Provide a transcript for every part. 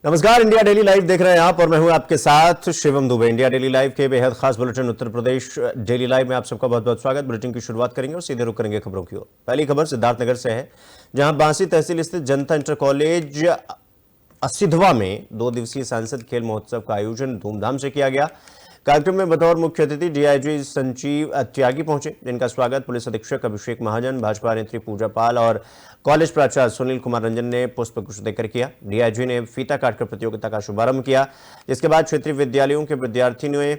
नमस्कार, India daily live देख रहे हैं आप और मैं हूं आपके साथ Shivam Dubey. India daily live के बेहद खास bulletin Uttar Pradesh daily live में आप सबका बहुत बहुत स्वागत। बुलेटिन की शुरुआत करेंगे और सीधे रुक करेंगे खबरों की ओर। पहली खबर सिद्धार्थनगर से है, जहां बांसी तहसील स्थित जनता इंटर कॉलेज असिधवा में 2 दिवसीय सांसद खेल महोत्सव का आयोजन धूमधाम से किया गया। कार्यक्रम में बतौर मुख्य अतिथि डीआईजी संजीव त्यागी पहुंचे, जिनका स्वागत पुलिस अधीक्षक अभिषेक महाजन, भाजपा नेत्री पूजा पाल और कॉलेज प्राचार्य सुनील कुमार रंजन ने पुष्पगुच्छ देकर किया। डीआईजी ने फीता काटकर प्रतियोगिता का शुभारंभ किया, जिसके बाद क्षेत्रीय विद्यालयों के विद्यार्थियों ने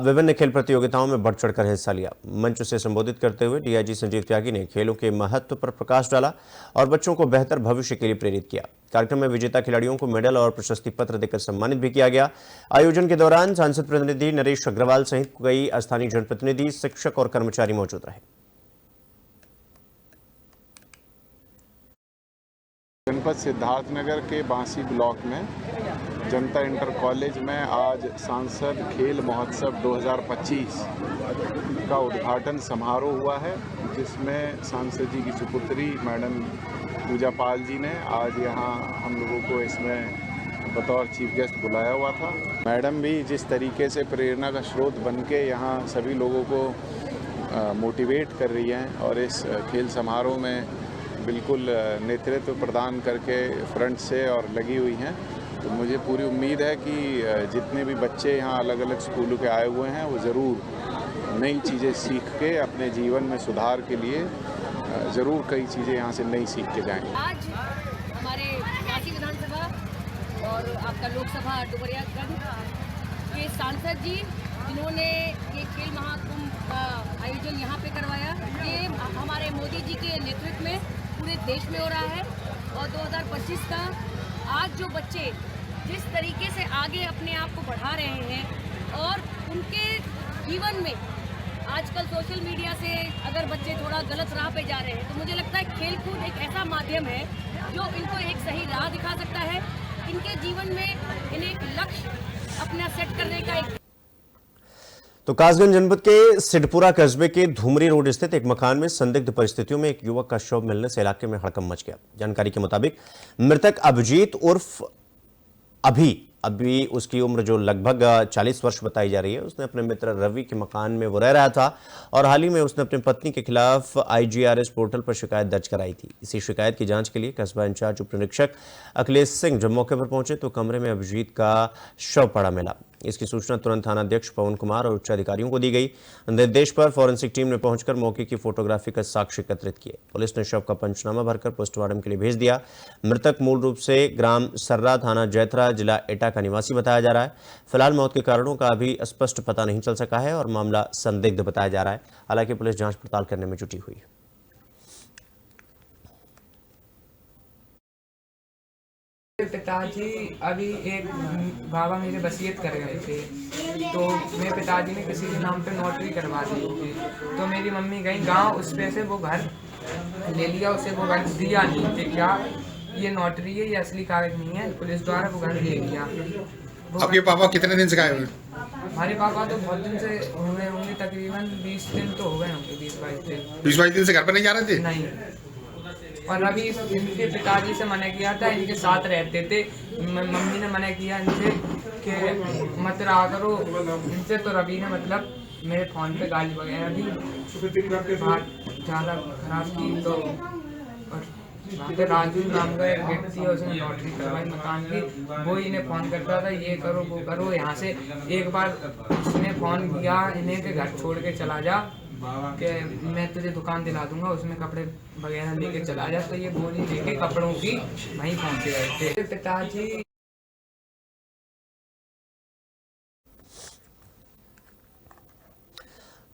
विभिन्न खेल प्रतियोगिताओं में बढ़ चढ़कर हिस्सा लिया। मंच से संबोधित करते हुए डीआईजी संजीव त्यागी ने खेलों के महत्व पर प्रकाश डाला और बच्चों को बेहतर भविष्य के लिए प्रेरित किया। कार्यक्रम में विजेता खिलाड़ियों को मेडल और प्रशस्ति पत्र देकर सम्मानित भी किया गया। आयोजन के दौरान सांसद प्रतिनिधि नरेश अग्रवाल सहित कई स्थानीय जनप्रतिनिधि, शिक्षक और कर्मचारी मौजूद रहे। जनपद सिद्धार्थनगर के बांसी ब्लॉक में जनता इंटर कॉलेज में आज सांसद खेल महोत्सव 2025 का उद्घाटन समारोह हुआ है, जिसमें सांसद जी की सुपुत्री मैडम पूजा पाल जी ने आज यहाँ हम लोगों को इसमें बतौर चीफ गेस्ट बुलाया हुआ था। मैडम भी जिस तरीके से प्रेरणा का स्रोत बन के यहाँ सभी लोगों को मोटिवेट कर रही हैं और इस खेल समारोह में बिल्कुल नेतृत्व प्रदान करके फ्रंट से और लगी हुई हैं, तो मुझे पूरी उम्मीद है कि जितने भी बच्चे यहाँ अलग अलग स्कूलों के आए हुए हैं वो ज़रूर नई चीज़ें सीख के अपने जीवन में सुधार के लिए ज़रूर कई चीज़ें यहाँ से नई सीख के जाएंगे। आज हमारे बांसी विधानसभा और आपका लोकसभा डुमरियागंज के सांसद जी, जिन्होंने ये खेल महाकुंभ का आयोजन यहाँ पे करवाया, ये हमारे मोदी जी के नेतृत्व में पूरे देश में हो रहा है। और 2025 का आज जो बच्चे जिस तरीके से आगे अपने आप को बढ़ा रहे हैं और उनके जीवन में आजकल सोशल मीडिया से अगर बच्चे थोड़ा गलत राह पे जा रहे हैं, तो मुझे लगता है खेल कूद एक ऐसा माध्यम है जो इनको एक सही राह दिखा सकता है। इनके जीवन में इन्हें एक लक्ष्य अपना सेट करने का एक। तो कासगंज जनपद के सिद्धपुरा कस्बे के धूमरी रोड स्थित एक मकान में संदिग्ध परिस्थितियों में एक युवक का शव मिलने से इलाके में हड़कंप मच गया। जानकारी के मुताबिक मृतक अभिजीत उर्फ अभी उसकी उम्र जो लगभग 40 वर्ष बताई जा रही है, उसने अपने मित्र रवि के मकान में वो रह रहा था और हाल ही में उसने अपनी पत्नी के खिलाफ IGRS पोर्टल पर शिकायत दर्ज कराई थी। इसी शिकायत की जांच के लिए कस्बा इंचार्ज उप निरीक्षक अखिलेश सिंह जब मौके पर पहुंचे तो कमरे में अभिजीत का शव पड़ा मिला। इसकी सूचना तुरंत थानाध्यक्ष पवन कुमार और उच्च अधिकारियों को दी गई। निर्देश पर फॉरेंसिक टीम ने पहुंचकर मौके की फोटोग्राफी का साक्ष्य एकत्रित किए। पुलिस ने शव का पंचनामा भरकर पोस्टमार्टम के लिए भेज दिया। मृतक मूल रूप से ग्राम सर्रा, थाना जैथरा, जिला एटा का निवासी बताया जा रहा है। फिलहाल मौत के कारणों का अभी स्पष्ट पता नहीं चल सका है और मामला संदिग्ध बताया जा रहा है। हालांकि पुलिस जांच पड़ताल करने में जुटी हुई है। पिताजी अभी एक बाबा मेरे वसीयत कर गए थे, तो मेरे पिताजी ने किसी के नाम पे नोटरी करवा दी थी। तो मेरी मम्मी गई गांव, उस पे से वो घर ले लिया, उसे वो घर दिया नहीं थे। क्या ये नोटरी है, ये असली कागज नहीं है, पुलिस द्वारा वो घर ले लिया। आपके पापा कितने दिन से गायब हुए? हमारे पापा तो बहुत दिन से हो गए होंगे, तकरीबन 20 दिन तो हो गए होंगे, 20-22 दिन। 20-22 दिन से घर पर नहीं जा रहे थे? नहीं। और अभी इनके पिताजी से मना किया था, इनके साथ रहते थे। मम्मी ने मना किया इनसे कि मत रहा करो इनसे, तो रवि ने मतलब मेरे फ़ोन पे गाली वगैरह दी, बात ज़्यादा खराब की। तो और वहाँ पे राजू नाम का एक व्यक्ति है, उसने लॉटरी करवाई मकान की, वो इन्हें फ़ोन करता था ये करो वो करो। यहाँ से एक बार उसने फ़ोन किया इन्हें कि घर छोड़ के चला जा, कि मैं तुझे दुकान दिला दूंगा, उसमें कपड़े वगैरह लेके चला जा। तो ये बोली लेके कपड़ों की वहीं पहुंचे गए थे। पिताजी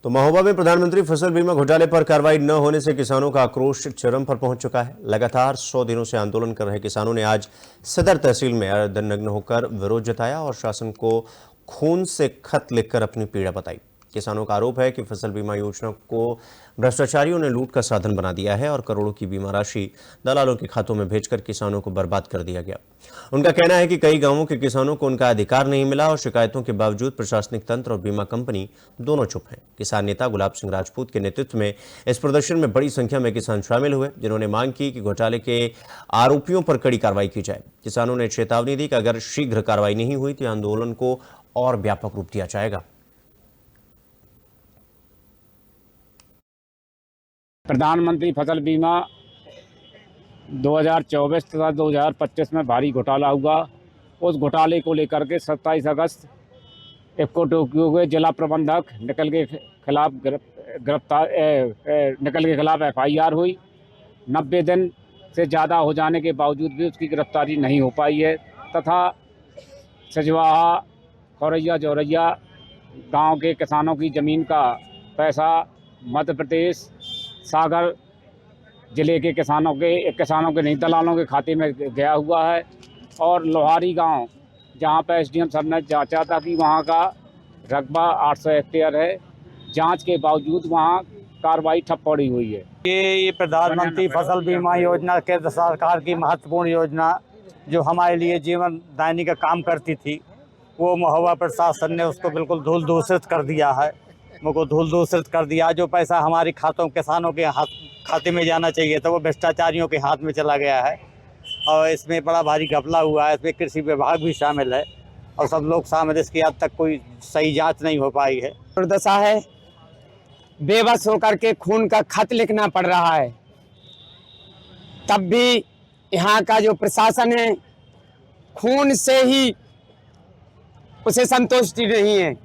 तो महोबा में प्रधानमंत्री फसल बीमा घोटाले पर कार्रवाई न होने से किसानों का आक्रोश चरम पर पहुंच चुका है। लगातार 100 दिनों से आंदोलन कर रहे किसानों ने आज सदर तहसील में अर्धनग्न होकर विरोध जताया और शासन को खून से खत लिखकर अपनी पीड़ा बताई। किसानों का आरोप है कि फसल बीमा योजना को भ्रष्टाचारियों ने लूट का साधन बना दिया है और करोड़ों की बीमा राशि दलालों के खातों में भेजकर किसानों को बर्बाद कर दिया गया। उनका कहना है कि कई गांवों के किसानों को उनका अधिकार नहीं मिला और शिकायतों के बावजूद प्रशासनिक तंत्र और बीमा कंपनी दोनों चुप हैं। किसान नेता गुलाब सिंह राजपूत के नेतृत्व में इस प्रदर्शन में बड़ी संख्या में किसान शामिल हुए, जिन्होंने मांग की कि घोटाले के आरोपियों पर कड़ी कार्रवाई की जाए। किसानों ने चेतावनी दी कि अगर शीघ्र कार्रवाई नहीं हुई तो आंदोलन को और व्यापक रूप दिया जाएगा। प्रधानमंत्री फसल बीमा 2024 तथा 2025 में भारी घोटाला हुआ। उस घोटाले को लेकर के 27 अगस्त इफ्को टोक्यो के जिला प्रबंधक निकल के खिलाफ FIR हुई। 90 दिन से ज़्यादा हो जाने के बावजूद भी उसकी गिरफ्तारी नहीं हो पाई है तथा सजवाहा खौरैया जौरैया गांव के किसानों की ज़मीन का पैसा मध्य प्रदेश सागर जिले के किसानों के नहीं दलालों के खाते में गया हुआ है। और लोहारी गांव जहां पर SDM सर ने जांचा था कि वहां का रकबा 800 हेक्टेयर है, जांच के बावजूद वहां कार्रवाई ठप पड़ी हुई है। ये प्रधानमंत्री फसल बीमा योजना केंद्र सरकार की महत्वपूर्ण योजना जो हमारे लिए जीवन दायनी का काम करती थी, वो महोबा प्रशासन ने उसको बिल्कुल धूल दूषित कर दिया है। मुझको धूल दूषित कर दिया। जो पैसा हमारे किसानों के खाते में जाना चाहिए था वो भ्रष्टाचारियों के हाथ में चला गया है और इसमें बड़ा भारी घपला हुआ है। इसमें कृषि विभाग भी शामिल है और सब लोग शामिल। इसकी आज तक कोई सही जांच नहीं हो पाई है। दुर्दशा है, बेबस होकर के खून का खत लिखना पड़ रहा है। तब भी यहाँ का जो प्रशासन है खून से ही उसे संतुष्टि नहीं है,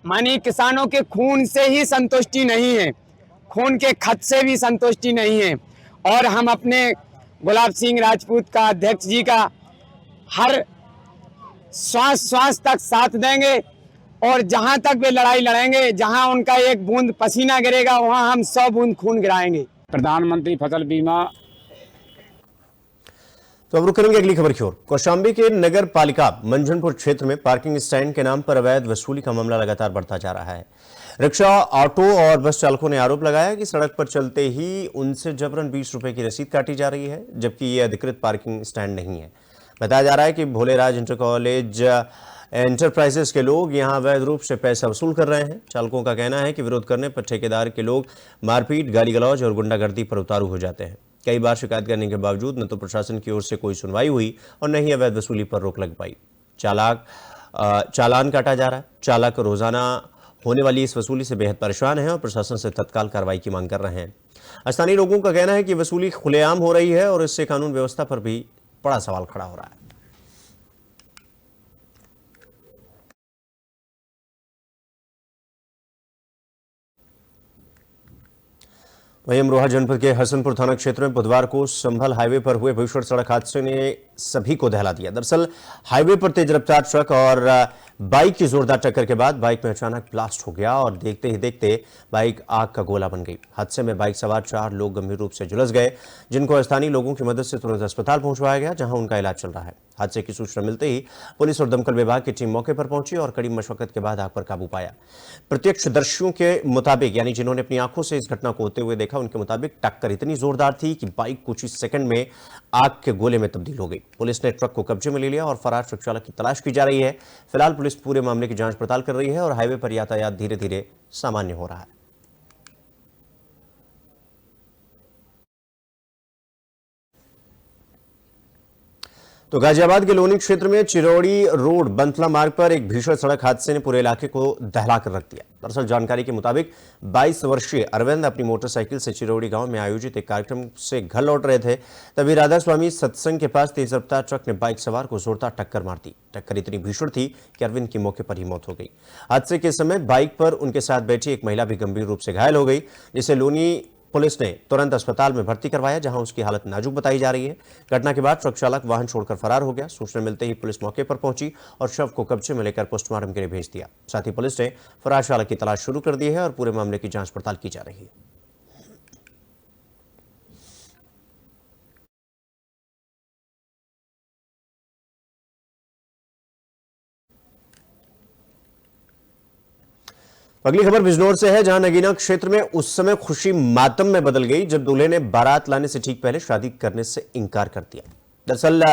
मानी किसानों के खून से ही संतुष्टि नहीं है, खून के खत से भी संतुष्टि नहीं है। और हम अपने गुलाब सिंह राजपूत का अध्यक्ष जी का हर श्वास तक साथ देंगे और जहां तक वे लड़ाई लड़ेंगे, जहां उनका एक बूंद पसीना गिरेगा वहां हम 100 बूंद खून गिराएंगे। प्रधानमंत्री फसल बीमा। तो अब रुक करेंगे अगली खबर की ओर। कौशांबी के नगर पालिका मंझनपुर क्षेत्र में पार्किंग स्टैंड के नाम पर अवैध वसूली का मामला लगातार बढ़ता जा रहा है। रिक्शा, ऑटो और बस चालकों ने आरोप लगाया कि सड़क पर चलते ही उनसे जबरन 20 रुपए की रसीद काटी जा रही है, जबकि ये अधिकृत पार्किंग स्टैंड नहीं है। बताया जा रहा है कि भोलेराज इंटर कॉलेज एंटरप्राइजेस के लोग यहां अवैध रूप से पैसा वसूल कर रहे हैं। चालकों का कहना है कि विरोध करने पर ठेकेदार के लोग मारपीट, गाली गलौज और गुंडागर्दी पर उतारू हो जाते हैं। कई बार शिकायत करने के बावजूद न तो प्रशासन की ओर से कोई सुनवाई हुई और न ही अवैध वसूली पर रोक लग पाई। चालान काटा जा रहा है। चालक रोजाना होने वाली इस वसूली से बेहद परेशान हैं और प्रशासन से तत्काल कार्रवाई की मांग कर रहे हैं। स्थानीय लोगों का कहना है कि वसूली खुलेआम हो रही है और इससे कानून व्यवस्था पर भी बड़ा सवाल खड़ा हो रहा है। वहीं अमरोहा जनपद के हसनपुर थाना क्षेत्र में बुधवार को संभल हाईवे पर हुए भीषण सड़क हादसे ने सभी को दहला दिया। दरअसल हाईवे पर तेज रफ्तार ट्रक और बाइक की जोरदार टक्कर के बाद बाइक में अचानक ब्लास्ट हो गया और देखते ही देखते बाइक आग का गोला बन गई। हादसे में बाइक सवार 4 लोग गंभीर रूप से झुलस गए, जिनको स्थानीय लोगों की मदद से तुरंत अस्पताल पहुंचवाया गया, जहां उनका इलाज चल रहा है। हादसे की सूचना मिलते ही पुलिस और दमकल विभाग की टीम मौके पर पहुंची और कड़ी मशक्कत के बाद आग पर काबू पाया। प्रत्यक्षदर्शियों के मुताबिक, यानी जिन्होंने अपनी आंखों से इस घटना को होते हुए देखा, उनके मुताबिक टक्कर इतनी जोरदार थी कि बाइक कुछ ही सेकंड में आग के गोले में तब्दील हो गई। पुलिस ने ट्रक को कब्जे में ले लिया और फरार ट्रक चालक की तलाश की जा रही है। फिलहाल पुलिस पूरे मामले की जांच पड़ताल कर रही है और हाईवे पर यातायात धीरे धीरे सामान्य हो रहा है। तो गाजियाबाद के लोनी क्षेत्र में चिरौड़ी रोड बंथला मार्ग पर एक भीषण सड़क हादसे ने पूरे इलाके को दहलाकर रख दिया। दरअसल जानकारी के मुताबिक 22 वर्षीय अरविंद अपनी मोटरसाइकिल से चिरौड़ी गांव में आयोजित एक कार्यक्रम से घर लौट रहे थे, तभी राधा स्वामी सत्संग के पास तेज रफ्तार ट्रक ने बाइक सवार को जोरदार टक्कर मार दी। टक्कर इतनी भीषण थी कि अरविंद की मौके पर ही मौत हो गई। हादसे के समय बाइक पर उनके साथ बैठी एक महिला भी गंभीर रूप से घायल हो गई, जिसे लोनी पुलिस ने तुरंत अस्पताल में भर्ती करवाया, जहां उसकी हालत नाजुक बताई जा रही है। घटना के बाद ट्रक चालक वाहन छोड़कर फरार हो गया। सूचना मिलते ही पुलिस मौके पर पहुंची और शव को कब्जे में लेकर पोस्टमार्टम के लिए भेज दिया। साथ ही पुलिस ने फरार चालक की तलाश शुरू कर दी है और पूरे मामले की जांच पड़ताल की जा रही है। अगली खबर बिजनौर से है, जहां नगीना क्षेत्र में उस समय खुशी मातम में बदल गई जब दूल्हे ने बारात लाने से ठीक पहले शादी करने से इनकार कर दिया। दरअसल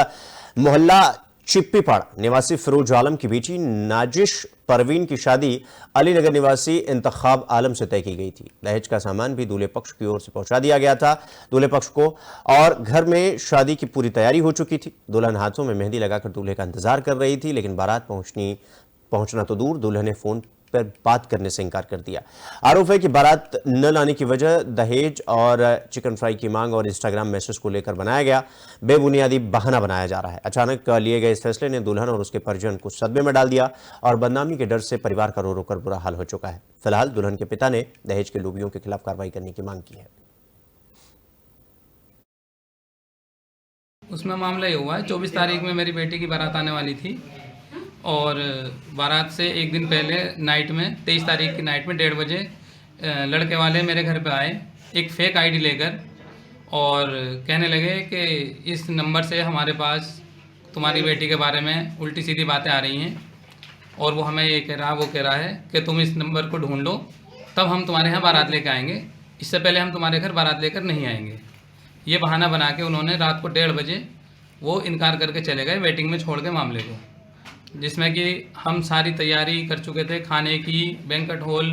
मोहल्ला चिप्पीपाड़ा निवासी फिरोज आलम की बेटी नाजिश परवीन की शादी अलीनगर निवासी इंतखाब आलम से तय की गई थी। दहेज का सामान भी दूल्हे पक्ष की ओर से पहुंचा दिया गया था दूल्हे पक्ष को, और घर में शादी की पूरी तैयारी हो चुकी थी। दुल्हन हाथों में मेहंदी लगाकर दूल्हे का इंतजार कर रही थी, लेकिन बारात पहुंचना तो दूर, दूल्हे ने फोन पर बात करने से इनकार कर दिया। आरोप है कि बारात न लाने की वजह दहेज और चिकन फ्राई की मांग और इंस्टाग्राम मैसेज को लेकर बनाया गया बेबुनियादी बहाना बनाया जा रहा है। अचानक लिए गए इस फैसले ने दुल्हन और उसके परिजन को सदमे में डाल दिया और बदनामी के डर से परिवार का रो रो कर बुरा हाल हो चुका है। फिलहाल दुल्हन के पिता ने दहेज के लोभियों के खिलाफ कार्रवाई करने की मांग की है। उसमें मामला ये हुआ है, 24 तारीख में मेरी बेटी की बारात आने वाली थी और बारात से एक दिन पहले नाइट में 23 तारीख की नाइट में 1:30 बजे लड़के वाले मेरे घर पे आए एक फेक आईडी लेकर और कहने लगे कि इस नंबर से हमारे पास तुम्हारी बेटी के बारे में उल्टी सीधी बातें आ रही हैं और वो हमें ये कह रहा, वो कह रहा है कि तुम इस नंबर को ढूंढ लो तब हम तुम्हारे यहाँ बारात लेकर आएंगे, इससे पहले हम तुम्हारे घर बारात लेकर नहीं आएंगे। ये बहाना बना के उन्होंने रात को 1:30 बजे वो इनकार करके चले गए, वेटिंग में छोड़ के मामले को, जिसमें कि हम सारी तैयारी कर चुके थे खाने की, बैंक्वेट हॉल,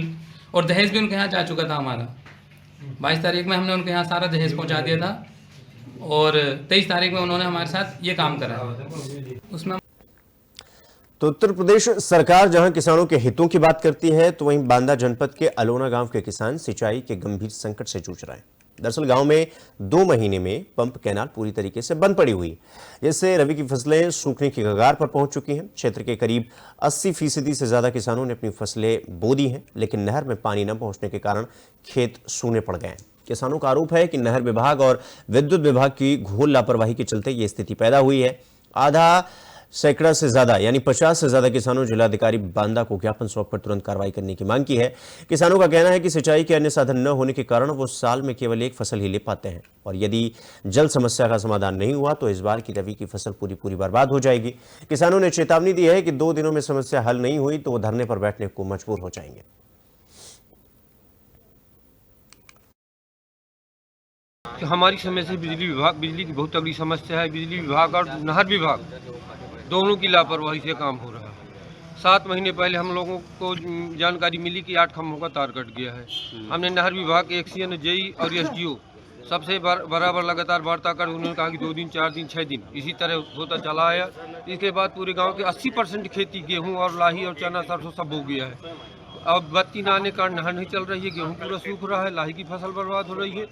और दहेज भी उनके यहाँ जा चुका था हमारा। 22 तारीख में हमने उनके यहाँ सारा दहेज पहुँचा दिया था और 23 तारीख में उन्होंने हमारे साथ ये काम करा। उसमें तो उत्तर प्रदेश सरकार जहां किसानों के हितों की बात करती है, तो वहीं बांदा जनपद के अलोना गांव के किसान सिंचाई के गंभीर संकट से जूझ रहे हैं। दरअसल गांव में 2 महीने में पंप कैनाल पूरी तरीके से बंद पड़ी हुई है, जिससे रबी की फसलें सूखने की कगार पर पहुंच चुकी हैं। क्षेत्र के करीब 80% से ज्यादा किसानों ने अपनी फसलें बो दी हैं, लेकिन नहर में पानी न पहुंचने के कारण खेत सूने पड़ गए हैं। किसानों का आरोप है कि नहर विभाग और विद्युत विभाग की घोर लापरवाही के चलते ये स्थिति पैदा हुई है। आधा सैकड़ा से ज्यादा यानी 50 से ज्यादा किसानों जिलाधिकारी बांदा को ज्ञापन सौंपकर तुरंत कार्रवाई करने की मांग की है। किसानों का कहना है कि सिंचाई के अन्य साधन न होने के कारण वो साल में केवल एक फसल ही ले पाते हैं और यदि जल समस्या का समाधान नहीं हुआ तो इस बार की रबी की फसल पूरी बर्बाद हो जाएगी। किसानों ने चेतावनी दी है कि 2 दिनों में समस्या हल नहीं हुई तो वो धरने पर बैठने को मजबूर हो जाएंगे। हमारी समस्या बिजली की बहुत तगड़ी समस्या है। बिजली विभाग और नहर विभाग दोनों की लापरवाही से काम हो रहा है। 7 महीने पहले हम लोगों को जानकारी मिली कि 8 खंभों का तार कट गया है। हमने नहर विभाग, एक्सीएन, जेई और एसडीओ सबसे बराबर लगातार वार्ता कर उन्होंने कहा कि 2 दिन, 4 दिन, 6 दिन इसी तरह होता चला आया। इसके बाद पूरे गांव के 80% खेती गेहूं और लाही और चना सरसों सब हो गया है। अब बत्ती न आने का नहर नहीं चल रही है, गेहूं पूरा सूख रहा है, लाही की फसल बर्बाद हो रही है।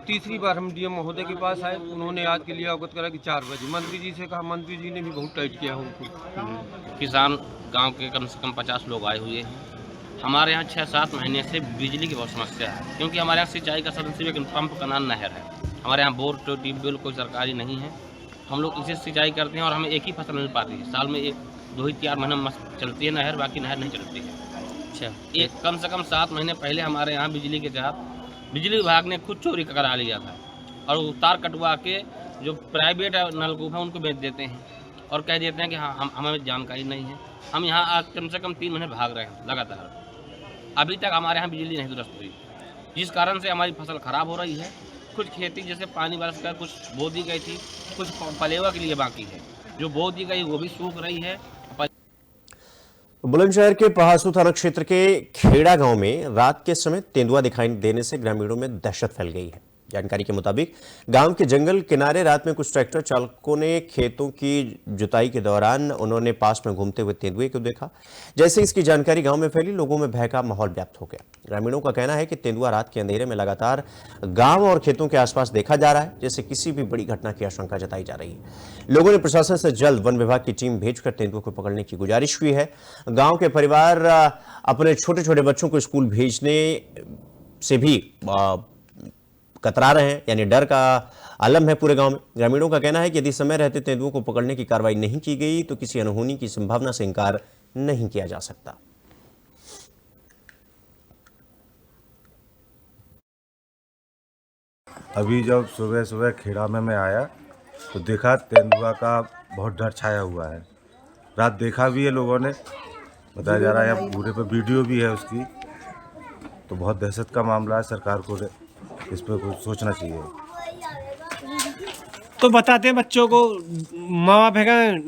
तीसरी बार हम डीएम महोदय के पास आए, उन्होंने आज के लिए अवगत करा कि 4 बजे मंत्री जी से कहा, मंत्री जी ने भी बहुत टाइट किया उनको। किसान गांव के कम से कम 50 लोग आए हुए हैं। हमारे यहाँ 6-7 महीने से बिजली की बहुत समस्या है, क्योंकि हमारे यहाँ सिंचाई का साधन सिर्फ एक पंप का नाम नहर है। हमारे यहाँ बोर ट्यूबवेल कोई सरकारी नहीं है। हम लोग इसे सिंचाई करते हैं और हमें एक ही फसल मिल पाती है। साल में 2 ही 4 महीने चलती है नहर, बाकी नहर नहीं चलती है। अच्छा, एक कम से कम 7 महीने पहले हमारे यहाँ बिजली के तहत बिजली विभाग ने खुद चोरी करा लिया था और तार कटवा के जो प्राइवेट नलकूप हैं उनको बेच देते हैं और कह देते हैं कि हाँ हमें जानकारी नहीं है। हम यहाँ आज कम से कम 3 महीने भाग रहे हैं लगातार, अभी तक हमारे यहाँ बिजली नहीं दुरुस्त हुई, जिस कारण से हमारी फसल खराब हो रही है। कुछ खेती जैसे पानी बरस कर कुछ बो दी गई थी, कुछ पलेवा के लिए बाकी है, जो बो दी गई वो भी सूख रही है। बुलंदशहर के पहासू थाना क्षेत्र के खेड़ा गांव में रात के समय तेंदुआ दिखाई देने से ग्रामीणों में दहशत फैल गई है। जानकारी के मुताबिक गांव के जंगल किनारे रात में कुछ ट्रैक्टर चालकों ने खेतों की जुताई के दौरान उन्होंने पास में घूमते हुए तेंदुए को देखा। जैसे इसकी जानकारी गांव में फैली, लोगों में भय का माहौल व्याप्त हो गया। ग्रामीणों का कहना है कि तेंदुआ रात के अंधेरे में लगातार गांव और खेतों के आसपास देखा जा रहा है, जिससे किसी भी बड़ी घटना की आशंका जताई जा रही है। लोगों ने प्रशासन से जल्द वन विभाग की टीम भेजकर तेंदुए को पकड़ने की गुजारिश की है। गाँव के परिवार अपने छोटे छोटे बच्चों को स्कूल भेजने से भी कतरा रहे हैं, यानी डर का आलम है पूरे गांव में। ग्रामीणों का कहना है कि यदि समय रहते तेंदुओं को पकड़ने की कार्रवाई नहीं की गई तो किसी अनहोनी की संभावना से इनकार नहीं किया जा सकता। अभी जब सुबह सुबह खेड़ा में मैं आया तो देखा तेंदुआ का बहुत डर छाया हुआ है। रात देखा भी है लोगों ने, बताया जा रहा है, यहाँ पूरे पे वीडियो भी है उसकी। तो बहुत दहशत का मामला है, सरकार को इस पर कुछ सोचना चाहिए। तो बताते हैं बच्चों को, माँ बाप है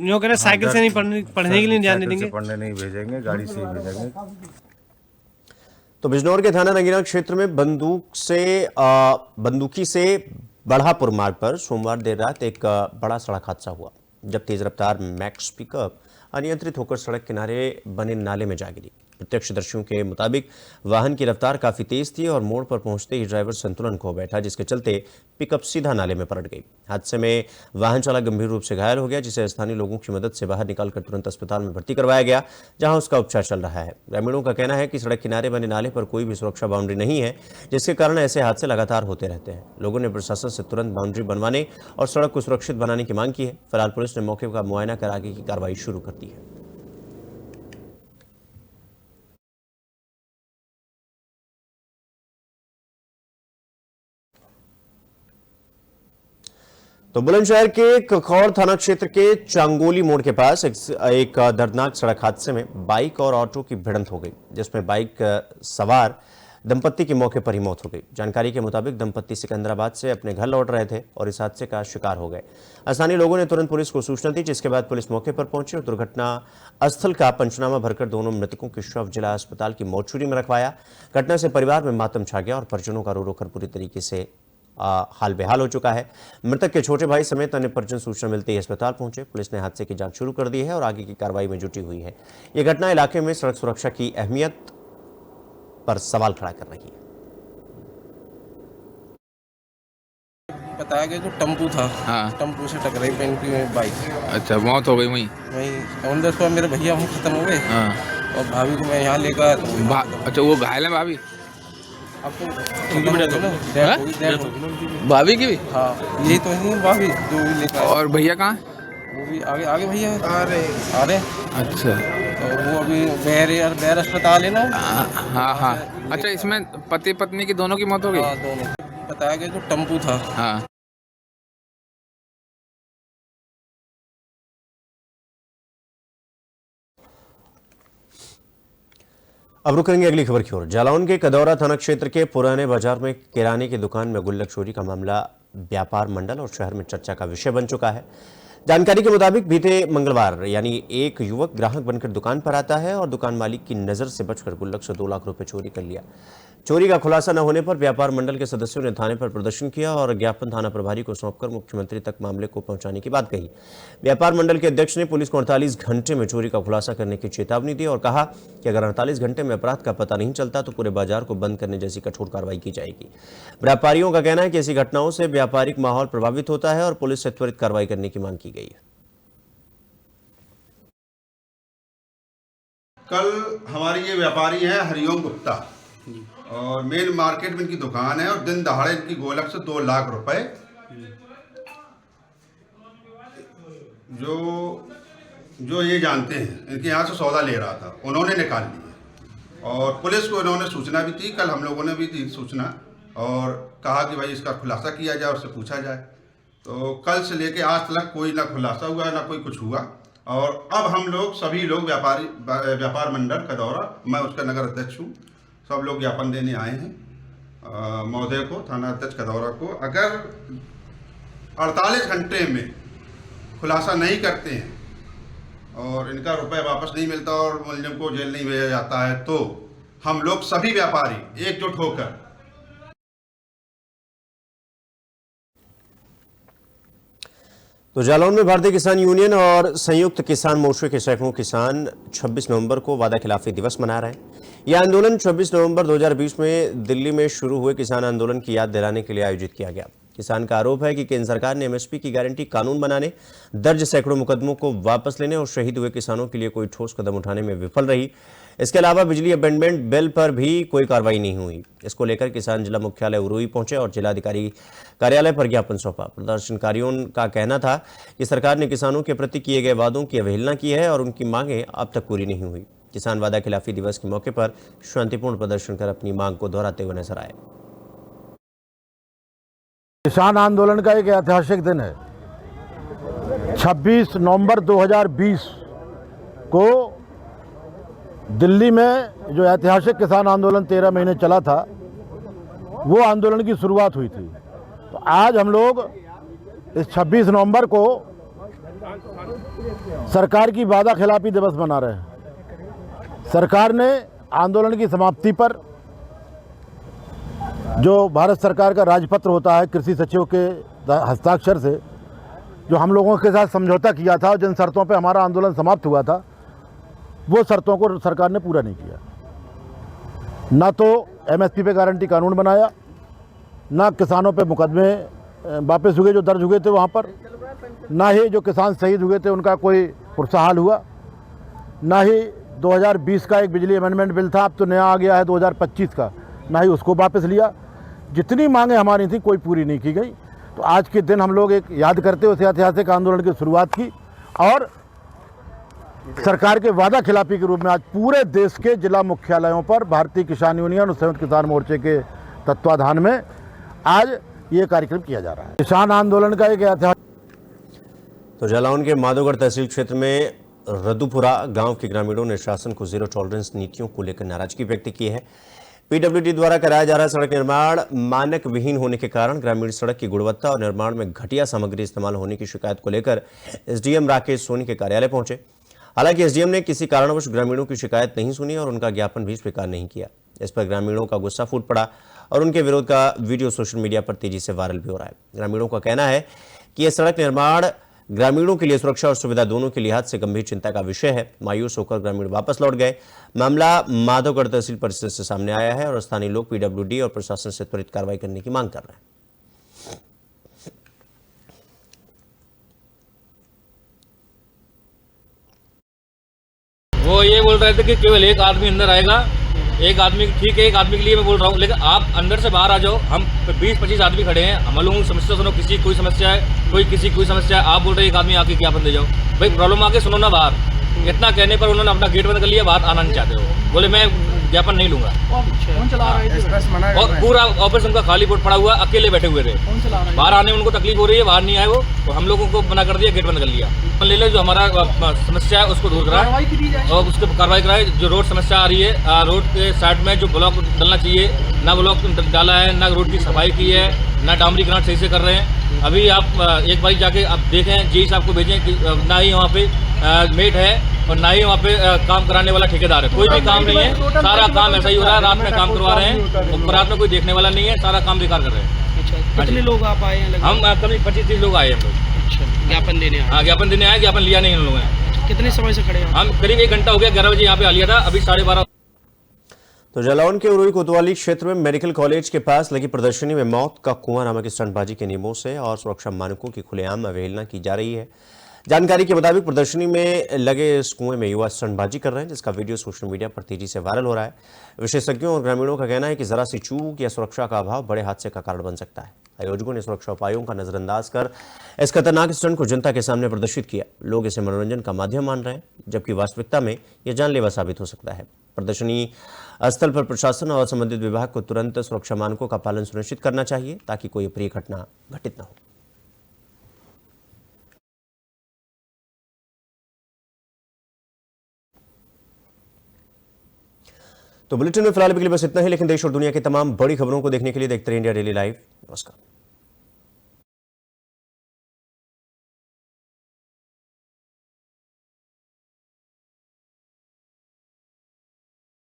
जो कह रहे साइकिल से नहीं पढ़ने के लिए जाने देंगे, पढ़ने नहीं भेजेंगे, गाड़ी से ही भेजेंगे। तो बिजनौर के थाना नगीना क्षेत्र में बंदूकी से बढ़ापुर मार्ग पर सोमवार देर रात एक बड़ा सड़क हादसा हुआ, जब तेज रफ्तार मैक्स पिकअप अनियंत्रित होकर सड़क किनारे बने नाले में जा गिरी। प्रत्यक्षदर्शियों के मुताबिक वाहन की रफ्तार काफी तेज थी और मोड़ पर पहुंचते ही ड्राइवर संतुलन खो बैठा, जिसके चलते पिकअप सीधा नाले में पलट गई। हादसे में वाहन चालक गंभीर रूप से घायल हो गया, जिसे स्थानीय लोगों की मदद से बाहर निकालकर तुरंत अस्पताल में भर्ती करवाया गया, जहां उसका उपचार चल रहा है। ग्रामीणों का कहना है कि सड़क किनारे बने नाले पर कोई भी सुरक्षा बाउंड्री नहीं है, जिसके कारण ऐसे हादसे लगातार होते रहते हैं। लोगों ने प्रशासन से तुरंत बाउंड्री बनवाने और सड़क को सुरक्षित बनाने की मांग की है। फिलहाल पुलिस ने मौके का मुआयना कर आगे की कार्रवाई शुरू कर दी है। तो बुलंदशहर के कखौर थाना क्षेत्र के चांगोली मोड़ के पास एक दर्दनाक सड़क हादसे में बाइक और ऑटो की भिड़ंत हो गई, जिसमें बाइक सवार दंपत्ति की मौके पर ही मौत हो गई। जानकारी के मुताबिक दंपत्ति सिकंदराबाद से अपने घर लौट रहे थे और इस हादसे का शिकार हो गए। स्थानीय लोगों ने तुरंत पुलिस को सूचना दी, जिसके बाद पुलिस मौके पर पहुंची और दुर्घटना स्थल का पंचनामा भरकर दोनों मृतकों के शव जिला अस्पताल की मोर्चरी में रखवाया। घटना से परिवार में मातम छा गया और परिजनों का रो रो कर पूरी तरीके से हाल बेहाल हो चुका है। मृतक के छोटे भाई समेत अन्य परिजन सूचना मिलते ही अस्पताल पहुंचे। पुलिस ने हादसे की जांच शुरू कर दी है और आगे की कार्रवाई में जुटी हुई है। यह घटना इलाके में सड़क सुरक्षा की अहमियत पर सवाल खड़ा कर रही है। बताया गया जो टेम्पू था, हाँ, टेम्पू से टकराई बाइक। अच्छा, मौत हो गई वहीं वहीं मेरे भैया वहीं खत्म हो गए। हाँ। और भाभी को मैं यहाँ लेकर अच्छा, वो घायल है भाभी? भाभी की भी? हाँ, यही तो है भाभी जो लेकर। और भैया कहाँ? वो भी आगे भैया अरे अच्छा, तो वो अभी बैर अस्पताल है ना। हाँ हाँ। अच्छा, इसमें पति पत्नी की दोनों की मौत हो गई? हाँ, दोनों। बताया गया जो टेम्पू था, हाँ, अब रुक करेंगे अगली खबर की ओर। जालौन के कदौरा थाना क्षेत्र के पुराने बाजार में किराने की दुकान में गुल्लक चोरी का मामला व्यापार मंडल और शहर में चर्चा का विषय बन चुका है। जानकारी के मुताबिक बीते मंगलवार यानी एक युवक ग्राहक बनकर दुकान पर आता है और दुकान मालिक की नजर से बचकर गुल्लक से 2 लाख रुपए चोरी कर लिया। चोरी का खुलासा न होने पर व्यापार मंडल के सदस्यों ने थाने पर प्रदर्शन किया और ज्ञापन थाना प्रभारी को सौंपकर मुख्यमंत्री तक मामले को पहुंचाने की बात कही। व्यापार मंडल के अध्यक्ष ने पुलिस को 48 घंटे में चोरी का खुलासा करने की चेतावनी दी और कहा कि अगर 48 घंटे में अपराध का पता नहीं चलता तो पूरे बाजार को बंद करने जैसी कठोर कार्रवाई की जाएगी। व्यापारियों का कहना है कि ऐसी घटनाओं से व्यापारिक माहौल प्रभावित होता है और पुलिस से त्वरित कार्रवाई करने की मांग की गई है। कल हमारी ये व्यापारी है हरिओम गुप्ता और मेन मार्केट में इनकी दुकान है और दिन दहाड़े इनकी गोलक से 2 लाख रुपए जो ये जानते हैं इनके यहाँ से सौदा ले रहा था, उन्होंने निकाल लिया और पुलिस को इन्होंने सूचना भी दी। कल हम लोगों ने भी दी सूचना और कहा कि भाई इसका खुलासा किया जाए, उससे पूछा जाए। तो कल से लेके आज तक कोई ना खुलासा हुआ ना कोई कुछ हुआ और अब हम लोग सभी लोग व्यापार मंडल कदौरा, मैं उसका नगर अध्यक्ष हूँ, सब लोग ज्ञापन देने आए हैं महोदय को, थाना अध्यक्ष कदौरा को। अगर 48 घंटे में खुलासा नहीं करते हैं और इनका रुपए वापस नहीं मिलता और मुलजिम को जेल नहीं भेजा जाता है तो हम लोग सभी व्यापारी एकजुट होकर तो जालौन में भारतीय किसान यूनियन और संयुक्त किसान मोर्चे के सैकड़ों किसान 26 नवंबर को वादा खिलाफी दिवस मना रहे हैं। यह आंदोलन 26 नवंबर 2020 में दिल्ली में शुरू हुए किसान आंदोलन की याद दिलाने के लिए आयोजित किया गया। किसान का आरोप है कि केंद्र सरकार ने एमएसपी की गारंटी कानून बनाने, दर्ज सैकड़ों मुकदमों को वापस लेने और शहीद हुए किसानों के लिए कोई ठोस कदम उठाने में विफल रही। इसके अलावा बिजली अमेंडमेंट बिल पर भी कोई कार्रवाई नहीं हुई। इसको लेकर किसान जिला मुख्यालय उरुई पहुंचे और जिलाधिकारी कार्यालय पर ज्ञापन सौंपा। प्रदर्शनकारियों का कहना था कि सरकार ने किसानों के प्रति किए गए वादों की अवहेलना की है और उनकी मांगें अब तक पूरी नहीं हुई। किसान वादा खिलाफी दिवस के मौके पर शांतिपूर्ण प्रदर्शन कर अपनी मांग को दोहराते हुए नजर आए। किसान आंदोलन का एक ऐतिहासिक दिन है। 26 नवंबर 2020 को दिल्ली में जो ऐतिहासिक किसान आंदोलन 13 महीने चला था, वो आंदोलन की शुरुआत हुई थी। तो आज हम लोग इस 26 नवंबर को सरकार की वादा खिलाफी दिवस मना रहे हैं। सरकार ने आंदोलन की समाप्ति पर जो भारत सरकार का राजपत्र होता है, कृषि सचिव के हस्ताक्षर से जो हम लोगों के साथ समझौता किया था और जिन शर्तों पे हमारा आंदोलन समाप्त हुआ था, वो शर्तों को सरकार ने पूरा नहीं किया। ना तो एमएसपी पे गारंटी कानून बनाया, ना किसानों पे मुकदमे वापस हुए जो दर्ज हुए थे वहाँ पर, ना ही जो किसान शहीद हुए थे उनका कोई पुरसहाल हुआ, ना ही 2020 का एक बिजली अमेंडमेंट बिल था, अब तो नया आ गया है 2025 का, ना ही उसको वापस लिया। जितनी मांगें हमारी थी कोई पूरी नहीं की गई। तो आज के दिन हम लोग एक याद करते उस ऐतिहासिक आंदोलन की शुरुआत की और सरकार के वादा खिलाफी के रूप में आज पूरे देश के जिला मुख्यालयों पर भारतीय किसान यूनियन और संयुक्त किसान मोर्चे के तत्वाधान में आज ये कार्यक्रम किया जा रहा है। किसान आंदोलन का एक ऐतिहासिक। तो जालौन के माधोगढ़ तहसील क्षेत्र में रदुपुरा गांव के ग्रामीणों ने शासन को जीरो टॉलरेंस नीतियों को लेकर नाराजगी व्यक्त की है। पीडब्ल्यूडी द्वारा कराया जा रहा सड़क निर्माण मानक विहीन होने के कारण ग्रामीण सड़क की गुणवत्ता और निर्माण में घटिया सामग्री इस्तेमाल होने की शिकायत को लेकर एसडीएम राकेश सोनी के कार्यालय पहुंचे। हालांकि एसडीएम ने किसी कारणवश ग्रामीणों की शिकायत नहीं सुनी और उनका ज्ञापन भी स्वीकार नहीं किया। इस पर ग्रामीणों का गुस्सा फूट पड़ा और उनके विरोध का वीडियो सोशल मीडिया पर तेजी से वायरल भी हो रहा है। ग्रामीणों का कहना है कि यह सड़क निर्माण ग्रामीणों के लिए सुरक्षा और सुविधा दोनों के लिहाज से गंभीर चिंता का विषय है। मायूस होकर ग्रामीण वापस लौट गए। मामला माधोगढ़ तहसील परिषद से सामने आया है और स्थानीय लोग पीडब्ल्यूडी और प्रशासन से त्वरित कार्रवाई करने की मांग कर रहे हैं। वो ये बोल रहे थे कि केवल एक आदमी अंदर आएगा, एक आदमी ठीक है, एक आदमी के लिए मैं बोल रहा हूँ, लेकिन आप अंदर से बाहर आ जाओ। हम 20-25 आदमी खड़े हैं, हम लोगों की समस्या सुनो। किसी कोई समस्या है, कोई किसी कोई समस्या है, आप बोल रहे हैं एक आदमी आके ज्ञापन दे जाओ। भाई प्रॉब्लम आके सुनो ना बाहर। इतना कहने पर उन्होंने अपना गेट बंद कर लिया, बाहर आना नहीं चाहते हो। बोले मैं ज्ञापन नहीं लूंगा और पूरा ऑफिस उनका खाली बोर्ड पड़ा हुआ, अकेले बैठे हुए थे। बाहर आने में उनको तकलीफ हो रही है, बाहर नहीं आए वो, तो हम लोगों को मना कर दिया, गेट बंद कर लिया। ले लो जो हमारा समस्या है उसको दूर कराए और उसको कार्रवाई कराए। जो रोड समस्या आ रही है, रोड के साइड में जो ब्लॉक डलना चाहिए, ना ब्लॉक डाला है, ना रोड की सफाई की है, ना डामरीकरण सही से कर रहे हैं। अभी आप एक बार जाके आप देखें, जी साहब को भेजें कि ना ही वहाँ पे मेट है और ना ही वहाँ पे काम कराने वाला ठेकेदार है। कोई भी काम नहीं है, सारा काम ऐसा ही हो रहा है। रात में काम करवा रहे हैं और रात में कोई देखने वाला नहीं है, सारा काम बेकार कर रहे हैं। कितने लोग आप आए हैं? हम करीब 25-30 लोग आए हैं हम लोग। ज्ञापन देने आए? हाँ, ज्ञापन देने आए, ज्ञापन लिया नहीं इन लोगों ने। कितने समय से खड़े हैं? हम करीब 1 घंटा हो गया, 11 बजे यहाँ पे आ लिया था, अभी 12:30। तो जालौन के उरुई कोतवाली क्षेत्र में मेडिकल कॉलेज के पास लगी प्रदर्शनी में मौत का कुआं नामक स्टंटबाजी के नियमों से और सुरक्षा मानकों की खुलेआम अवहेलना की जा रही है। जानकारी के मुताबिक प्रदर्शनी में लगे इस कुएं में युवा स्टंटबाजी कर रहे हैं, जिसका वीडियो सोशल मीडिया पर तेजी से वायरल हो रहा है। विशेषज्ञों और ग्रामीणों का कहना है कि जरा सी चूक या सुरक्षा का अभाव बड़े हादसे का कारण बन सकता है। आयोजकों ने सुरक्षा उपायों का नजरअंदाज कर इस खतरनाक स्टंट को जनता के सामने प्रदर्शित किया। लोग इसे मनोरंजन का माध्यम मान रहे हैं, जबकि वास्तविकता में यह जानलेवा साबित हो सकता है। प्रदर्शनी स्थल पर प्रशासन और संबंधित विभाग को तुरंत सुरक्षा मानकों का पालन सुनिश्चित करना चाहिए, ताकि कोई अप्रिय घटना घटित न हो। तो बुलेटिन में फिलहाल के लिए बस इतना ही, लेकिन देश और दुनिया की तमाम बड़ी खबरों को देखने के लिए देखते रहिए इंडिया डेली लाइव। नमस्कार।